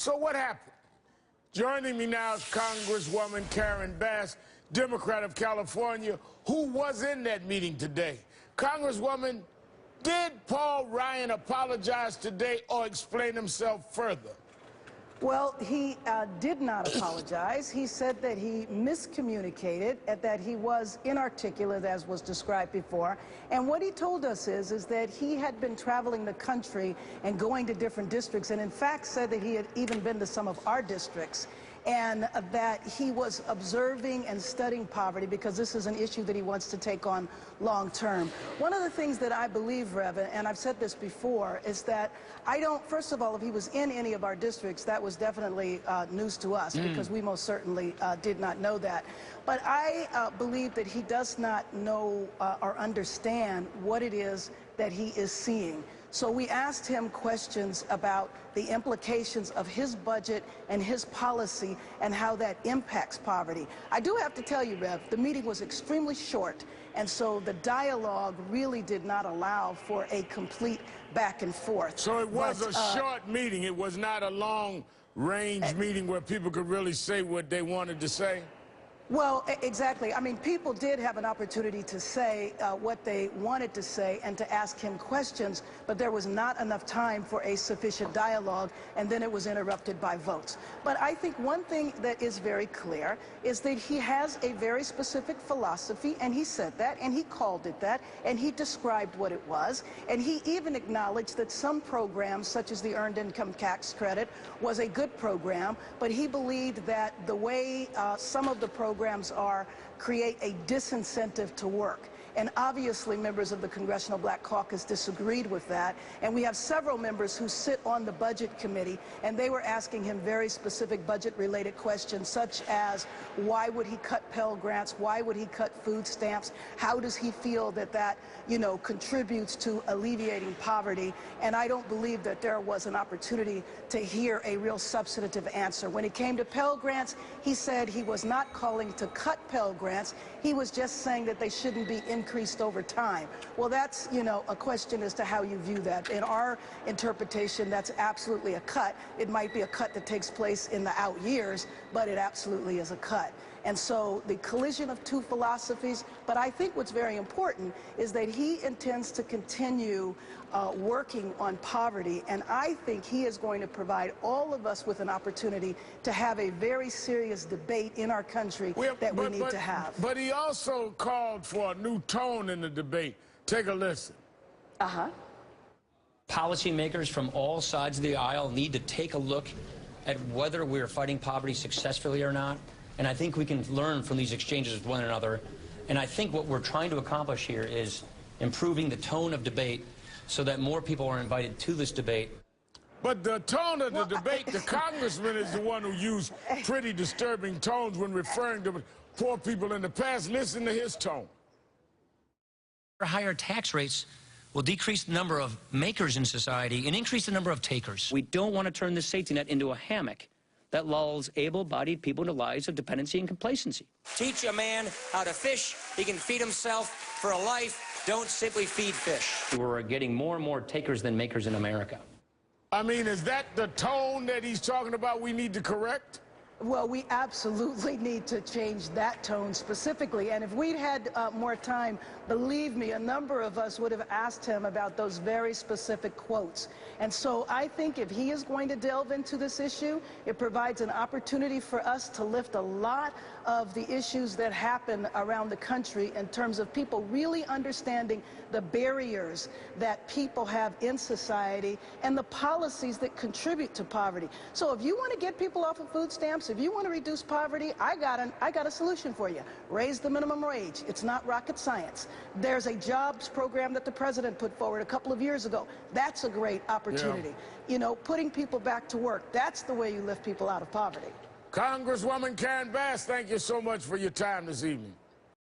So what happened? Joining me now is Congresswoman Karen Bass, Democrat of California, who was in that meeting today. Congresswoman, did Paul Ryan apologize today or explain himself further? Well, he did not apologize. He said that he miscommunicated, that he was inarticulate, as was described before. And what he told us is that he had been traveling the country and going to different districts, and in fact said that he had even been to some of our districts, and that he was observing and studying poverty because this is an issue that he wants to take on long term. One of the things that I believe, Rev, and I've said this before, is that I don't, first of all, if he was in any of our districts, that was definitely news to us because we most certainly did not know that. But I believe that he does not know or understand what it is that he is seeing. So we asked him questions about the implications of his budget and his policy and how that impacts poverty. I do have to tell you, Rev, the meeting was extremely short, and so the dialogue really did not allow for a complete back and forth. So it was a short meeting. It was not a long-range meeting where people could really say what they wanted to say? Well, exactly. I mean, people did have an opportunity to say what they wanted to say and to ask him questions, but there was not enough time for a sufficient dialogue, and then it was interrupted by votes. But I think one thing that is very clear is that he has a very specific philosophy, and he said that, and he called it that, and he described what it was, and he even acknowledged that some programs, such as the Earned Income Tax Credit, was a good program, but he believed that the way some of the programs create a disincentive to work. And obviously members of the Congressional Black Caucus disagreed with that. And we have several members who sit on the Budget Committee, and they were asking him very specific budget-related questions, such as why would he cut Pell Grants? Why would he cut food stamps? How does he feel that that, you know, contributes to alleviating poverty? And I don't believe that there was an opportunity to hear a real substantive answer. When it came to Pell Grants, he said he was not calling to cut Pell Grants. He was just saying that they shouldn't be increased over time. Well, that's, you know, a question as to how you view that. In our interpretation, that's absolutely a cut. It might be a cut that takes place in the out years, but it absolutely is a cut. And so the collision of two philosophies, but I think what's very important is that he intends to continue working on poverty, and I think he is going to provide all of us with an opportunity to have a very serious debate in our country that we need to have. But he also called for a new tone in the debate. Take a listen. Policymakers from all sides of the aisle need to take a look at whether we're fighting poverty successfully or not. And I think we can learn from these exchanges with one another. And I think what we're trying to accomplish here is improving the tone of debate so that more people are invited to this debate. But the tone of the debate, the congressman is the one who used pretty disturbing tones when referring to poor people in the past. Listen to his tone. Higher tax rates will decrease the number of makers in society and increase the number of takers. We don't want to turn this safety net into a hammock that lulls able-bodied people into lives of dependency and complacency. Teach a man how to fish. He can feed himself for a life. Don't simply feed fish. We're getting more and more takers than makers in America. I mean, is that the tone that he's talking about we need to correct? Well, we absolutely need to change that tone specifically. And if we'd had more time, believe me, a number of us would have asked him about those very specific quotes. And so I think if he is going to delve into this issue, it provides an opportunity for us to lift a lot of the issues that happen around the country in terms of people really understanding the barriers that people have in society and the policies that contribute to poverty. So if you want to get people off of food stamps, if you want to reduce poverty, I got a solution for you. Raise the minimum wage. It's not rocket science. There's a jobs program that the president put forward a couple of years ago. That's a great opportunity. Yeah. You know, putting people back to work, that's the way you lift people out of poverty. Congresswoman Karen Bass, thank you so much for your time this evening.